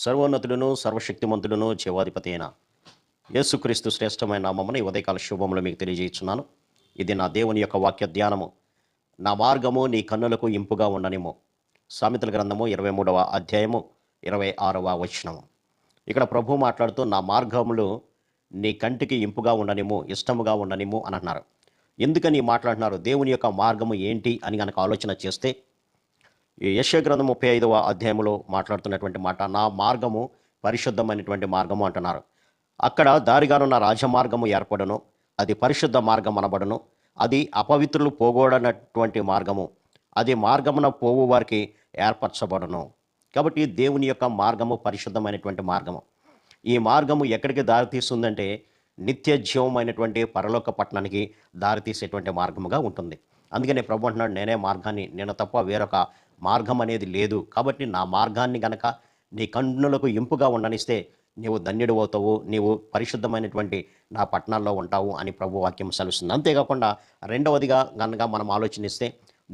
సర్వోన్నతుడును సర్వశక్తిమంతుడును జీవాధిపతి అయిన యేసుక్రీస్తు శ్రేష్టమైన నామమున ఈ ఉదయకాల శుభములు మీకు తెలియజేస్తున్నాను. ఇది నా దేవుని యొక్క వాక్య ధ్యానము. నా మార్గము నీ కన్నులకు ఇంపుగా ఉండనిము. సామెతల గ్రంథము 23వ అధ్యాయము 26వ వచనము. ఇక్కడ ప్రభు మాట్లాడుతూ నా మార్గములు నీ కంటికి ఇంపుగా ఉండనిము, ఇష్టముగా ఉండనిము అని అంటున్నారు. ఎందుకని మాట్లాడుతున్నారు? దేవుని యొక్క మార్గము ఏంటి అని కనుక ఆలోచన చేస్తే ఈ యెషయా గ్రంథం 35వ అధ్యాయంలో మాట్లాడుతున్నటువంటి మాట, నా మార్గము పరిశుద్ధమైనటువంటి మార్గము అంటున్నారు. అక్కడ దారిగానున్న రాజమార్గము ఏర్పడను, అది పరిశుద్ధ మార్గం అనబడను. అది అపవిత్రులు పోగొడనటువంటి మార్గము, అది మార్గమున పోవు వారికి ఏర్పరచబడను. కాబట్టి దేవుని యొక్క మార్గము పరిశుద్ధమైనటువంటి మార్గము. ఈ మార్గము ఎక్కడికి దారితీస్తుందంటే నిత్య జీవమైనటువంటి పరలోక పట్టణానికి దారితీసేటువంటి మార్గముగా ఉంటుంది. అందుకనే ప్రభు అంటున్నాడు, నేనే మార్గాన్ని, నేను తప్ప వేరొక మార్గం అనేది లేదు. కాబట్టి నా మార్గాన్ని గనక నీ కన్నులకు ఇంపుగా ఉండనిస్తే నీవు ధన్యుడు అవుతావు, నీవు పరిశుద్ధమైనటువంటి నా పట్టణాల్లో ఉంటావు అని ప్రభు వాక్యం సెలవుస్తుంది. అంతేకాకుండా రెండవదిగా గనక మనం ఆలోచనిస్తే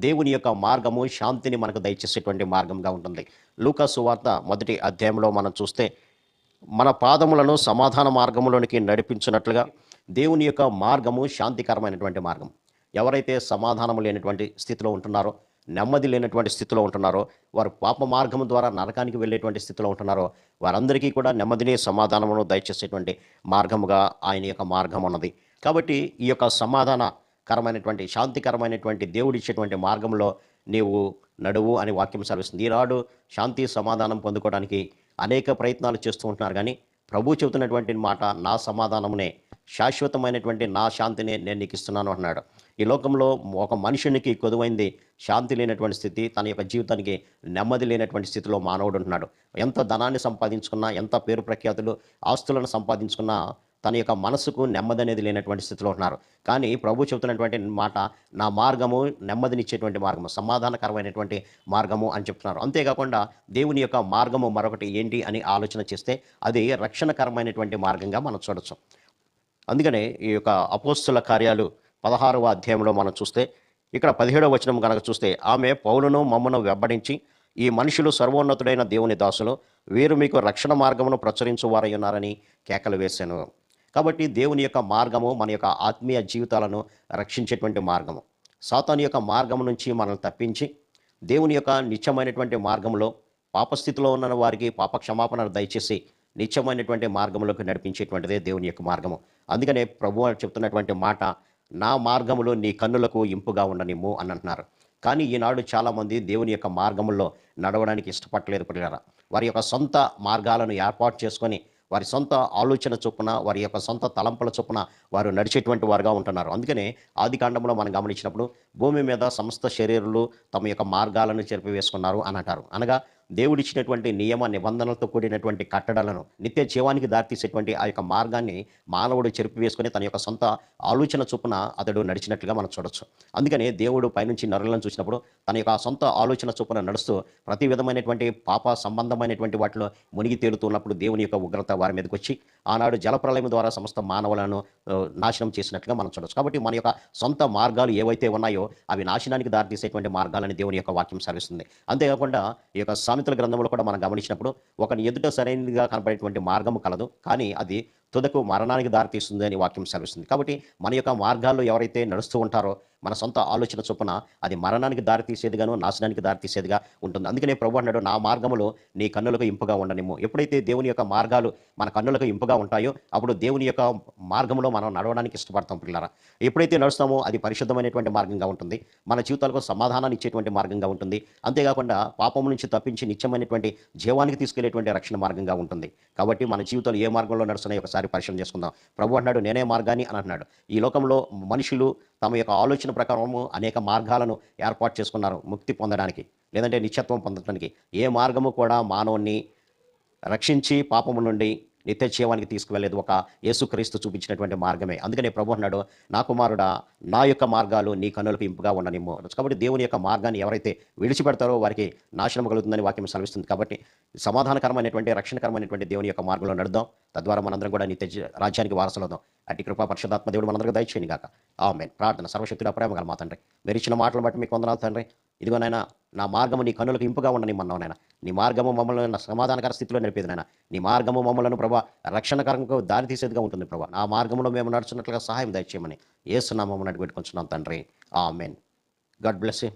దేవుని యొక్క మార్గము శాంతిని మనకు దయచేసేటువంటి మార్గంగా ఉంటుంది. లూకా సువార్త 1వ అధ్యాయంలో మనం చూస్తే మన పాదములను సమాధాన మార్గములోనికి నడిపించినట్లుగా దేవుని యొక్క మార్గము శాంతికరమైనటువంటి మార్గం. ఎవరైతే సమాధానం లేనటువంటి స్థితిలో ఉంటున్నారో, నెమ్మది లేనటువంటి స్థితిలో ఉంటున్నారో, వారు పాప మార్గము ద్వారా నరకానికి వెళ్ళేటువంటి స్థితిలో ఉంటున్నారో, వారందరికీ కూడా నెమ్మదిని సమాధానమును దయచేసేటువంటి మార్గముగా ఆయన యొక్క మార్గం ఉన్నది. కాబట్టి ఈ యొక్క సమాధానకరమైనటువంటి శాంతికరమైనటువంటి దేవుడిచ్చేటువంటి మార్గంలో నీవు నడువు అని వాక్యం సెలవిస్తుంది. ఈనాడు శాంతి సమాధానం పొందుకోవడానికి అనేక ప్రయత్నాలు చేస్తూ ఉంటున్నారు, కానీ ప్రభు చెబుతున్నటువంటి మాట, నా సమాధానమునే, శాశ్వతమైనటువంటి నా శాంతినే నేను నీకు ఇస్తున్నాను అన్నాడు. ఈ లోకంలో ఒక మనుషునికి కొదువైంది శాంతి లేనటువంటి స్థితి, తన యొక్క జీవితానికి నెమ్మది లేనటువంటి స్థితిలో మానవుడు ఉంటున్నాడు. ఎంత ధనాన్ని సంపాదించుకున్నా, ఎంత పేరు ప్రఖ్యాతులు ఆస్తులను సంపాదించుకున్నా తన యొక్క మనసుకు నెమ్మది అనేది లేనటువంటి స్థితిలో ఉన్నారు. కానీ ప్రభు చెబుతున్నటువంటి మాట, నా మార్గము నెమ్మదినిచ్చేటువంటి మార్గము, సమాధానకరమైనటువంటి మార్గము అని చెప్తున్నారు. అంతేకాకుండా దేవుని యొక్క మార్గము మరొకటి ఏంటి అని ఆలోచన చేస్తే అది రక్షణకరమైనటువంటి మార్గంగా మనం చూడొచ్చు. అందుకనే ఈ యొక్క అపోస్తుల కార్యాలు 16వ అధ్యాయంలో మనం చూస్తే ఇక్కడ 17వ వచనం కనుక చూస్తే, ఆమె పౌలును మమ్మను వెంబడించి, ఈ మనుషులు సర్వోన్నతుడైన దేవుని దాసులు, వీరు మీకు రక్షణ మార్గమును ప్రచురించు వారై ఉన్నారని కేకలు వేశాను. కాబట్టి దేవుని యొక్క మార్గము మన యొక్క ఆత్మీయ జీవితాలను రక్షించేటువంటి మార్గము. సాతాను యొక్క మార్గం నుంచి మనల్ని తప్పించి దేవుని యొక్క నిత్యమైనటువంటి మార్గంలో పాపస్థితిలో ఉన్న వారికి పాప క్షమాపణ దయచేసి నిత్యమైనటువంటి మార్గంలోకి నడిపించేటువంటిదే దేవుని యొక్క మార్గము. అందుకనే ప్రభువు చెప్తున్నటువంటి మాట, నా మార్గములు నీ కన్నులకు ఇంపుగా ఉండనిమ్ము అని అంటున్నారు. కానీ ఈనాడు చాలామంది దేవుని యొక్క మార్గముల్లో నడవడానికి ఇష్టపడలేదు పిల్లరా. వారి యొక్క సొంత మార్గాలను ఏర్పాటు చేసుకొని వారి సొంత ఆలోచన చొప్పున, వారి యొక్క సొంత తలంపుల చొప్పున వారు నడిచేటువంటి వారుగా ఉంటున్నారు. అందుకనే ఆది కాండంలో మనం గమనించినప్పుడు భూమి మీద సమస్త శరీరులు తమ యొక్క మార్గాలను చెరిపివేసుకున్నారు అని అంటారు. అనగా దేవుడిచ్చినటువంటి నియమ నిబంధనలతో కూడినటువంటి కట్టడలను, నిత్య జీవానికి దారితీసేటువంటి ఆ యొక్క మార్గాన్ని మానవుడు చెరిపివేసుకొని తన యొక్క సొంత ఆలోచన చొప్పున అతడు నడిచినట్లుగా మనం చూడొచ్చు. అందుకనే దేవుడు పైనుంచి నరులను చూసినప్పుడు తన యొక్క సొంత ఆలోచన చొప్పున నడుస్తూ ప్రతి విధమైనటువంటి పాప సంబంధమైనటువంటి వాటిలో మునిగి తేలుతున్నప్పుడు దేవుని యొక్క ఉగ్రత వారి మీదకి వచ్చి ఆనాడు జలప్రలయం ద్వారా సమస్త మానవులను నాశనం చేసినట్లుగా మనం చూడొచ్చు. కాబట్టి మన యొక్క సొంత మార్గాలు ఏవైతే ఉన్నాయో అవి నాశనానికి దారితీసేటువంటి మార్గాలని దేవుని యొక్క వాక్యం సెలవిస్తుంది. అంతేకాకుండా ఈ యొక్క సామెతల గ్రంథంలో కూడా మనం గమనించినప్పుడు, ఒకని ఎదుట సరైనదిగా కనబడేటువంటి మార్గము కలదు, కానీ అది తుదకు మరణానికి దారితీస్తుంది అని వాక్యం సెలవిస్తుంది. కాబట్టి మన యొక్క మార్గాల్లో ఎవరైతే నడుస్తూ ఉంటారో మన సొంత ఆలోచన చొప్పున అది మరణానికి దారితీసేదిగాను, నాశనానికి దారితీసేదిగా ఉంటుంది. అందుకనే ప్రభు అన్నాడు, నా మార్గములు నీ కన్నులకు ఇంపుగా ఉండనిమ్ము. ఎప్పుడైతే దేవుని యొక్క మార్గాలు మన కన్నులకు ఇంపుగా ఉంటాయో అప్పుడు దేవుని యొక్క మార్గంలో మనం నడవడానికి ఇష్టపడతాం పిల్లరా. ఎప్పుడైతే నడుస్తామో అది పరిశుద్ధమైనటువంటి మార్గంగా ఉంటుంది, మన జీవితాలకు సమాధానాన్ని ఇచ్చేటువంటి మార్గంగా ఉంటుంది. అంతేకాకుండా పాపం నుంచి తప్పించి నిత్యమైనటువంటి జీవానికి తీసుకెళ్లేటువంటి రక్షణ మార్గంగా ఉంటుంది. కాబట్టి మన జీవితాలు ఏ మార్గంలో నడుస్తున్నాయో ఒకసారి పరిశీలన చేసుకుందాం. ప్రభు అన్నాడు, నేనే మార్గాన్ని అని అంటున్నాడు. ఈ లోకంలో మనుషులు తమ యొక్క ఆలోచన ప్రకారము అనేక మార్గాలను ఏర్పాటు చేసుకున్నారు ముక్తి పొందడానికి, లేదంటే నిత్యత్వం పొందడానికి. ఏ మార్గము కూడా మానవుని రక్షించి పాపము నుండి నిత్య జీవానికి తీసుకువెళ్ళేది ఒక యేసుక్రీస్తు చూపించినటువంటి మార్గమే. అందుకనే ప్రభు అన్నాడు, నా కుమారుడా, నా యొక్క మార్గాలు నీ కన్నులకు ఇంపుగా ఉండనిమ్ము. కాబట్టి దేవుని యొక్క మార్గాన్ని ఎవరైతే విడిచిపెడతారో వారికి నాశనం కలుగుతుందని వాక్యం సెలవిస్తుంది. కాబట్టి సమాధానకరమైనటువంటి రక్షణకరమైనటువంటి దేవుని యొక్క మార్గంలో నడుద్దాం. తద్వారా మనందరం కూడా నిత్య రాజ్యానికి వారసులవుదాం. అట్టి కృపా పరిశుద్ధాత్మ దేవుడు మనందరికీ దయచేయను గాక. ఆమేన్. ప్రార్థన. సర్వశక్తుడా, ప్రేమ గల మా తండ్రి, మీరు ఇచ్చిన మాటలను బట్టి మీకు వందనాలు తండ్రి. ఇదిగోనైనా నా మార్గము నీ కన్నులకు ఇంపుగా ఉండనిమ్మన్నావు నాయన. నీ మార్గము మమ్మల్ని నా సమాధానకర స్థితిలో నిలిపేది నాయన. నీ మార్గము మమ్మలను ప్రభా రక్షణకరంగా దారి తీసేదిగా ఉంటుంది ప్రభా. ఆ మార్గంలో మేము నడుచున్నట్లుగా సహాయం దయచేయమని యేసు నామమున అడిగి పెట్టుకుంటున్నాం తండ్రి. ఆమేన్. God bless you.